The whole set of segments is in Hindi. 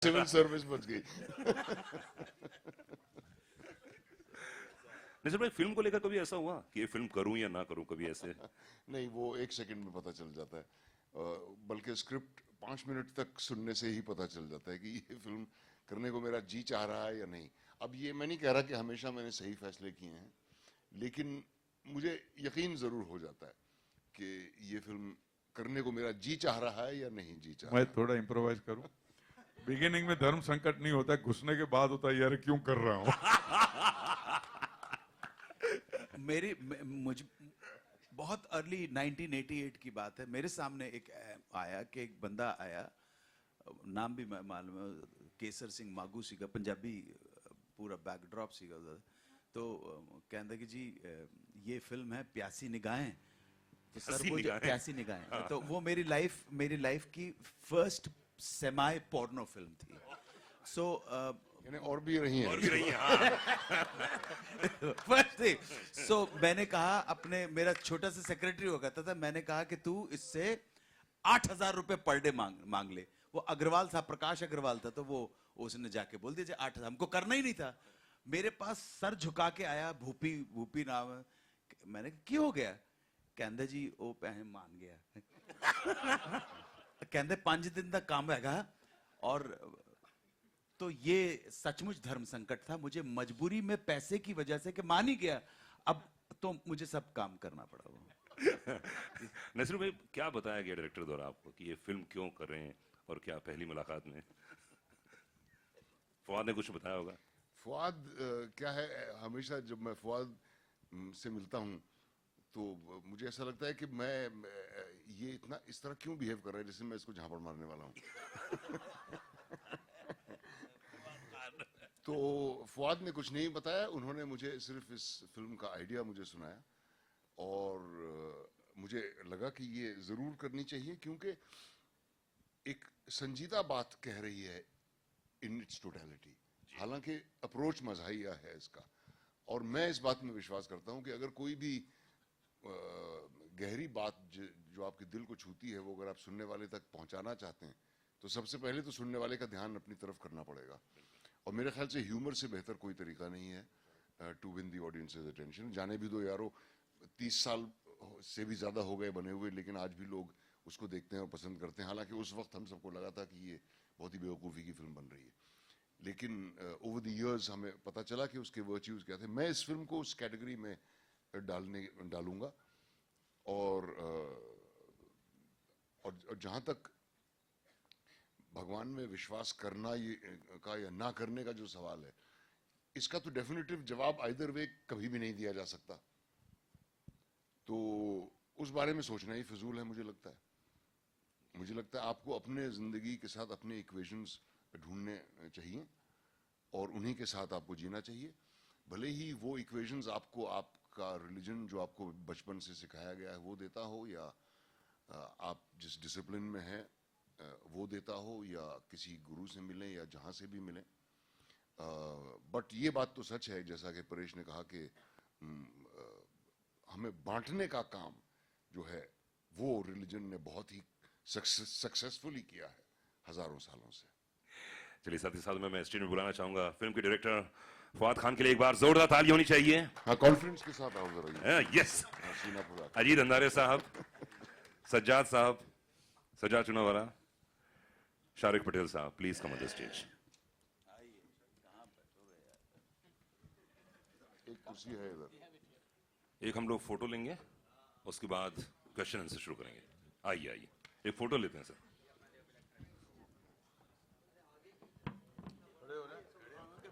सिविल सर्विस बच गई। निसर भाई, फिल्म को लेकर कभी ऐसा हुआ कि ये फिल्म करूं या ना करूं, कभी ऐसे? नहीं, वो एक सेकंड में पता चल जाता है। बल्कि स्क्रिप्ट 5 मिनट तक सुनने से ही पता चल जाता है कि ये फिल्म करने को मेरा जी चाह रहा है या नहीं। अब ये मैं नहीं कह रहा कि हमेशा मैंने सही फैसले किए हैं, लेकिन मुझे यकीन जरूर हो जाता है कि ये फिल्म करने को मेरा जी चाह रहा है या नहीं जी चाह मैं रहा। थोड़ा इम्प्रोवाइज करूं। बिगिनिंग में धर्म संकट नहीं होता, घुसने के बाद होता है यार क्यों कर रहा हूं। मेरी मुझ बहुत अर्ली 1988 की बात है। मेरे सामने एक आया कि एक बंदा आया, नाम भी मालूम है, केसर सिंह मागू सीगा, पंजाबी पूरा बैकड्रॉप सीगा उधर। तो कहता कि जी ये फिल्म है प्यासी निगाहें। तो सर वो प्यासी निगाहें, तो वो मेरी लाइफ की फर्स्ट सेमाई पोर्नो फिल्म थी। सो यानी और भी रही और हैं। भी रही है, हाँ। फर्स्ट थिंग, सो मैंने कहा, अपने मेरा छोटा सा सेक्रेटरी हो गया था, मैंने कहा कि तू इससे 8,000 रुपए पर डे मांग ले। वो अग्रवाल था, प्रकाश अग्रवाल था, तो वो उसने जाके बोल दिया 8,000। हमको करना ही नहीं था। मेरे पास सर झुका के आया, भूपी नाम है। मैंने कहा क्यों हो गया? कहते जी वो पैसे मान गया। कहते 5 दिन का काम हैगा। और तो ये सचमुच धर्म संकट था। मुझे मजबूरी में पैसे की वजह से कि मान ही गया, अब तो मुझे सब काम करना पड़ा। वो नसरुल भाई, क्या बताया गया डायरेक्टर द्वारा आपको कि ये फिल्म क्यों कर रहे हैं, और क्या पहली मुलाकात में फवाद ने कुछ बताया होगा? फवाद क्या है, हमेशा जब मैं फवाद से मिलता हूँ तो मुझे ऐसा लगता है कि ये इतना इस तरह क्यों बिहेव कर रहा है जैसे मैं इसको झापड़ मारने वाला हूँ। तो फवाद ने कुछ नहीं बताया, उन्होंने मुझे सिर्फ इस फिल्म का आइडिया मुझे सुनाया, और मुझे लगा कि ये जरूर करनी चाहिए, क्योंकि एक संजीदा बात कह रही है इन इट्स टोटलिटी। हालांकि अप्रोच मज़ाहिया है इसका, और मैं इस बात में विश्वास करता हूं कि अगर कोई भी गहरी बात जो आपके दिल को छूती है, वो अगर आप सुनने वाले तक पहुंचाना चाहते हैं, तो सबसे पहले तो सुनने वाले का ध्यान अपनी तरफ करना पड़ेगा। और मेरे ख्याल से ह्यूमर से बेहतर कोई तरीका नहीं है to win the audience's attention. जाने भी दो यारो, 30 साल से भी ज़्यादा हो गए बने हुए, लेकिन आज भी लोग उसको देखते हैं और पसंद करते हैं। हालांकि उस वक्त हम सबको लगा था कि ये बहुत ही बेवकूफ़ी की फिल्म बन रही है, लेकिन ओवर द इयर्स हमें पता चला कि उसके वर्च्यूज़ क्या थे। मैं इस फिल्म को उस कैटेगरी में डालूंगा। और जहाँ तक भगवान में विश्वास करना का या ना करने का जो सवाल है, इसका तो डेफिनेटिव जवाब आइदर वे कभी भी नहीं दिया जा सकता। तो उस बारे में सोचना ही फिजूल है, मुझे लगता है। मुझे लगता है आपको अपने जिंदगी के साथ अपने इक्वेशंस ढूंढने चाहिए, और उन्हीं के साथ आपको जीना चाहिए। भले ही वो इक्वेशंस आपको आपका रिलीजन जो आपको बचपन से सिखाया गया है वो देता हो, या आप जिस डिसिप्लिन में हैं वो देता हो, या किसी गुरु से मिलें या जहाँ से भी मिलें। बट ये बात तो सच है, जैसा कि परेश ने कहा, कि हमें बांटने का काम जो है वो रिलीजन ने बहुत ही सक्सेसफुली किया है हजारों सालों से। चलिए, साथ ही साथ मैं स्टेज में बुलाना चाहूंगा फिल्म के डायरेक्टर फवाद खान के लिए। एक बार जोरदार ताली होनी चाहिए। हाँ, कॉन्फिडेंस के साथ आओ जरा। यस। सीना पूरा। अजीत अंधारे साहब, सज्जाद साहब, सज्जाद चुनावाला, शारिक पटेल साहब, please come on the stage. एक कुर्सी है इधर। एक हम लोग फोटो लेंगे, उसके बाद क्वेश्चन आंसर शुरू करेंगे। आइए आइए, एक फोटो लेते हैं सर।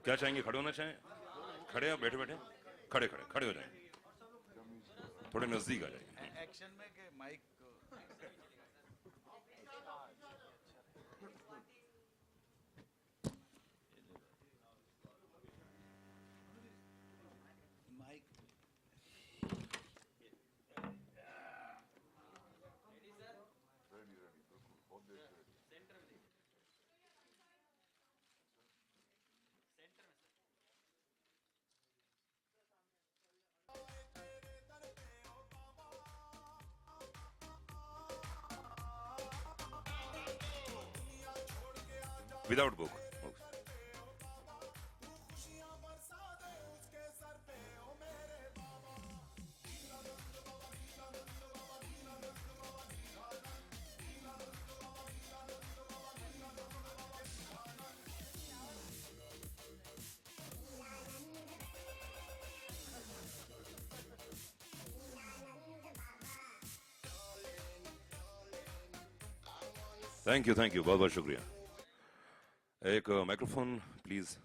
क्या चाहेंगे, खड़े होना चाहें? खड़े, आप बैठे बैठे खड़े खड़े खड़े हो जाएं, थोड़े नजदीक आ जाएंगे। एक्शन में के mic without book. Thank you, बहुत बहुत शुक्रिया. एक माइक्रोफोन प्लीज.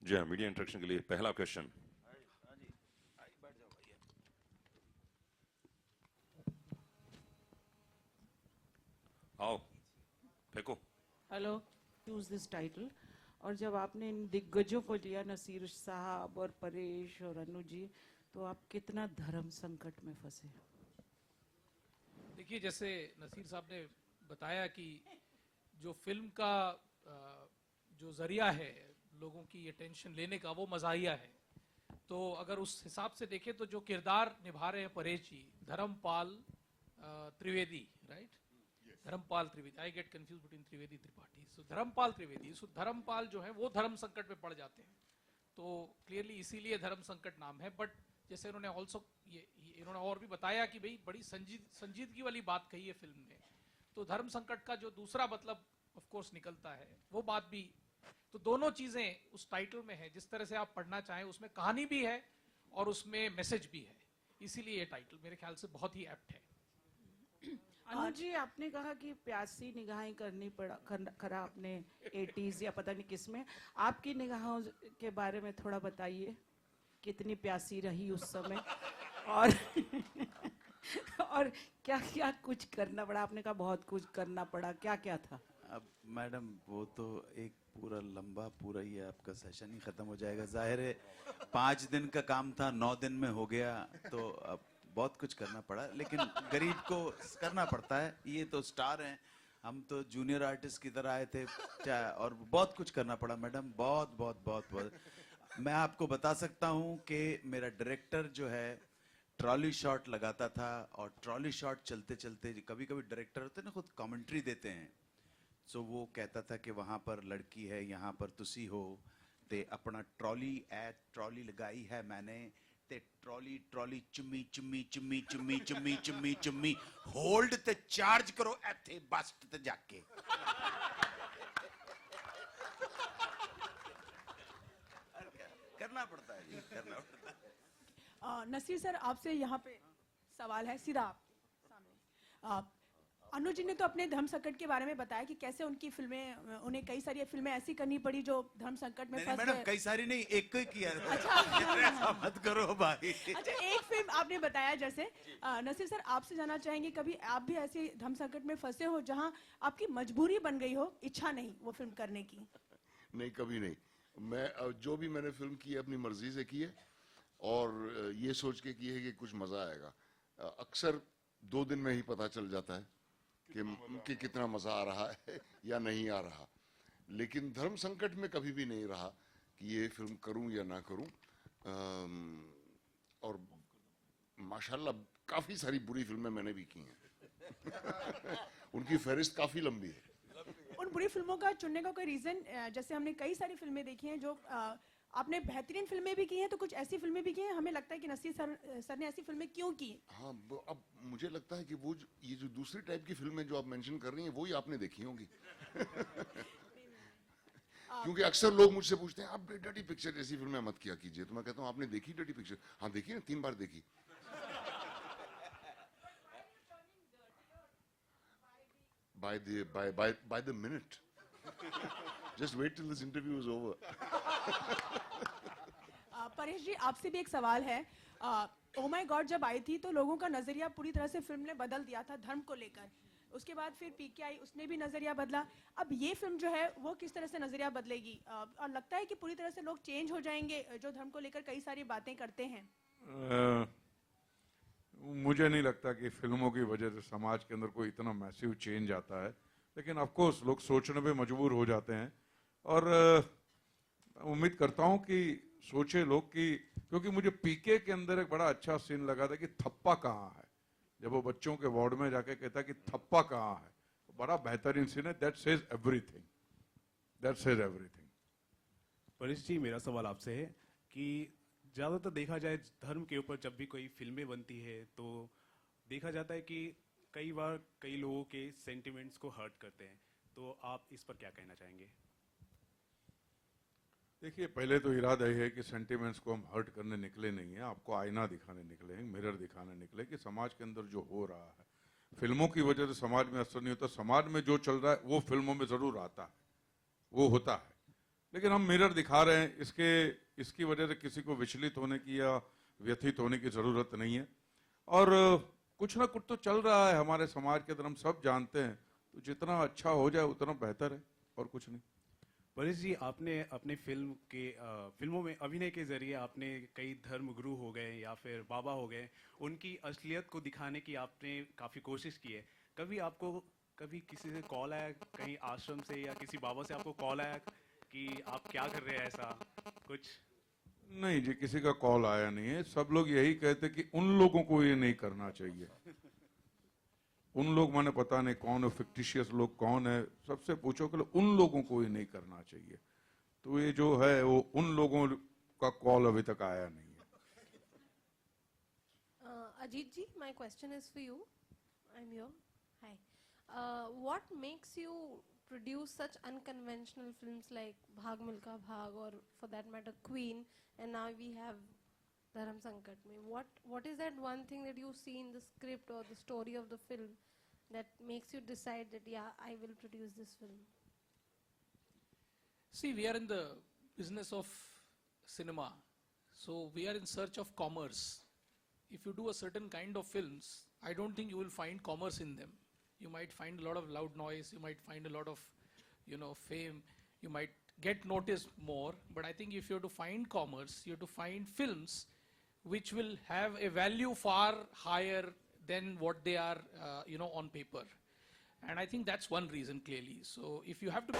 जी हाँ, मीडिया इंटरेक्शन के लिए पहला क्वेश्चन. आओ, फेंको. Hello, choose this title. और जब आपने इन दिग्गजों को लिया, नसीर साहब और परेश और अनु जी, तो आप कितना धर्म संकट में फंसे? देखिए, जैसे नसीर साहब ने बताया कि जो फिल्म का जो जरिया है लोगों की अटेंशन लेने का, वो मज़ाहिया है. तो अगर उस हिसाब से देखें तो जो किरदार निभा रहे हैं Paresh ji, Dharampal Trivedi, right? Dharampal Trivedi, I get confuse between Trivedi Tripathi. So Dharampal Trivedi, so Dharampal जो है वो धर्म संकट में पड़ जाते हैं. तो क्लियरली इसीलिए धर्म संकट नाम है. बट जैसे उन्होंने ऑल्सो इन्होंने और भी बताया कि भाई बड़ी संजीदगी वाली बात कही है फिल्म ने. तो धर्म संकट का जो दूसरा मतलब ऑफ कोर्स निकलता है, वो बात भी. तो दोनों चीजें उस टाइटल में है. जिस तरह से आप पढ़ना चाहें, उसमें कहानी भी है और उसमें मैसेज भी है. इसीलिए ये टाइटल मेरे ख्याल से बहुत ही एप्ट है. अनु जी, आपने कहा कि प्यासी निगाहें करा आपने 80s या पता नहीं किस में. आपकी निगाहों के बारे में थोड़ा बताइए, कितनी प्यासी रही उस समय और और क्या क्या कुछ करना पड़ा? आपने कहा बहुत कुछ करना पड़ा, क्या क्या था? अब मैडम, वो तो एक पूरा लंबा पूरा ही आपका सेशन ही खत्म हो जाएगा. जाहिर है 5 दिन का काम था, 9 दिन में हो गया. तो अब बहुत कुछ करना पड़ा, लेकिन गरीब को करना पड़ता है. ये तो स्टार हैं, हम तो जूनियर आर्टिस्ट की तरह आए थे. और बहुत कुछ करना पड़ा मैडम, बहुत बहुत बहुत बहुत. मैं आपको बता सकता हूँ कि मेरा डायरेक्टर जो है ट्रॉली शॉट लगाता था, और ट्रॉली शॉट चलते चलते कभी कभी डायरेक्टर होते हैं ना, खुद कमेंट्री देते हैं. सो वो कहता था कि वहां पर लड़की है, यहाँ पर तुसी हो, ते अपना ट्रॉली लगाई है मैंने, ते ट्रॉली ट्रॉली चुम्मी चुम्मी चुम्मी चुम्मी चुम्मी चुम्मी चुम्मी होल्ड ते चार्ज करो एथे बस ते जाके. करना पड़ता है जी, करना पड़ता है. नसीर सर, आपसे यहाँ पे सवाल है सीधा आपके सामने. अनु जी ने तो अपने धर्म संकट के बारे में बताया कि कैसे उनकी फिल्में, उन्हें कई सारी फिल्में ऐसी करनी पड़ी जो धर्म संकट में फंस मैडम, गए. कई सारी नहीं, एक ही किया. अच्छा. ऐसा मत करो भाई. अच्छा, एक फिल्म आपने बताया. जैसे नसीर सर, आपसे जानना चाहेंगे, कभी आप भी ऐसे धर्म संकट में फंसे हो जहाँ आपकी मजबूरी बन गई हो, इच्छा नहीं वो फिल्म करने की? नहीं, कभी नहीं. मैं जो भी मैंने फिल्म की है अपनी मर्जी से की है, और ये सोच के की है कि कुछ मजा आएगा. अक्सर 2 दिन में ही पता चल जाता है कि कितना मजा आ रहा है या नहीं आ रहा. लेकिन धर्म संकट में कभी भी नहीं रहा कि ये फिल्म करूं या ना करूं. और माशाल्लाह काफी सारी बुरी फिल्में मैंने भी की हैं. उनकी फहरिस्त काफी लंबी है. उन बुरी फिल्मों का चुनने का कोई रीजन? जैसे हमने कई सारी फिल्में देखी हैं जो आपने बेहतरीन फिल्में भी की हैं, तो कुछ ऐसी फिल्में भी की हैं हमें लगता है कि नसीर सर ने ऐसी फिल्में क्यों की? हाँ, अब मुझे लगता है कि ये जो दूसरी टाइप की फिल्में जो आप मेंशन कर रही हैं, वो ही आपने देखी होंगी. क्योंकि अक्सर लोग मुझसे पूछते हैं, आप डर्टी पिक्चर जैसी फिल्में मत किया कीजिए. तो मैं कहता हूँ, आपने देखी डर्टी पिक्चर? हाँ, देखी ना, 3 बार देखी. by the minute. Just wait till this interview is over. Paresh जी, आपसे भी एक सवाल है. ओ माय गॉड जब आई थी तो लोगों का नजरिया पूरी तरह से फिल्म ने बदल दिया था धर्म को लेकर. उसके बाद फिर पीके आई, उसने भी नजरिया बदला. अब ये फिल्म जो है वो किस तरह से नजरिया बदलेगी? और लगता है कि पूरी तरह से लोग चेंज हो जाएंगे जो धर्म को लेकर कई सारी बातें करते हैं. मुझे नहीं लगता कि फिल्मों की वजह से समाज के अंदर कोई इतना मैसिव चेंज आता है, लेकिन ऑफ कोर्स लोग सोचने पे मजबूर हो जाते हैं. और उम्मीद करता हूं कि सोचे लोग कि, क्योंकि मुझे पीके के अंदर एक बड़ा अच्छा सीन लगा था कि थप्पा कहाँ है. जब वो बच्चों के वार्ड में जाके कहता है कि थप्पा कहाँ है, बड़ा बेहतरीन सीन है. That says everything, that says everything. Paresh ji, मेरा सवाल आपसे है कि ज़्यादातर देखा जाए धर्म के ऊपर जब भी कोई फिल्में बनती है तो देखा जाता है कि कई बार कई लोगों के सेंटिमेंट्स को हर्ट करते हैं, तो आप इस पर क्या कहना चाहेंगे? देखिए, पहले तो इरादा ये है कि सेंटिमेंट्स को हम हर्ट करने निकले नहीं हैं, आपको आईना दिखाने निकले हैं, मिरर दिखाने निकले कि समाज के अंदर जो हो रहा है, फिल्मों की वजह से समाज में असर नहीं होता. समाज में जो चल रहा है वो फिल्मों में जरूर आता है, वो होता है, लेकिन हम मिरर दिखा रहे हैं. इसकी वजह से किसी को विचलित होने की या व्यथित होने की जरूरत नहीं है. और कुछ ना कुछ तो चल रहा है हमारे समाज के अंदर, हम सब जानते हैं. तो जितना अच्छा हो जाए उतना बेहतर है, और कुछ नहीं. परेश जी, आपने अपने फिल्मों में अभिनय के जरिए आपने कई धर्म गुरु हो गए या फिर बाबा हो गए, उनकी असलियत को दिखाने की आपने काफ़ी कोशिश की है. कभी किसी से कॉल आया, कहीं आश्रम से या किसी बाबा से आपको कॉल आया कि आप क्या कर रहे हैं, ऐसा कुछ? नहीं जी, किसी का कॉल आया नहीं है. सब लोग यही कहते कि उन लोगों को ये नहीं करना चाहिए. उन लोग, मैंने पता नहीं कौन है, फिक्टिशियस लोग कौन है, सबसे पूछो कि उन लोगों को ये नहीं करना चाहिए. तो ये जो है वो उन लोगों का कॉल अभी तक आया नहीं है. Ajit ji, my question is for you. I'm here. Hi. What makes you produce such unconventional films like Bhag Milka Bhag, or for that matter Queen, and now we have Dharam Sankat Mein? What is that one thing that you see in the script or the story of the film that makes you decide that, yeah, I will produce this film? See, we are in the business of cinema, so we are in search of commerce. If you do a certain kind of films, I don't think you will find commerce in them. You might find a lot of loud noise, you might find a lot of, fame, you might get noticed more, but I think if you have to find commerce, you have to find films which will have a value far higher than what they are, on paper. And I think that's one reason clearly. So if you have to...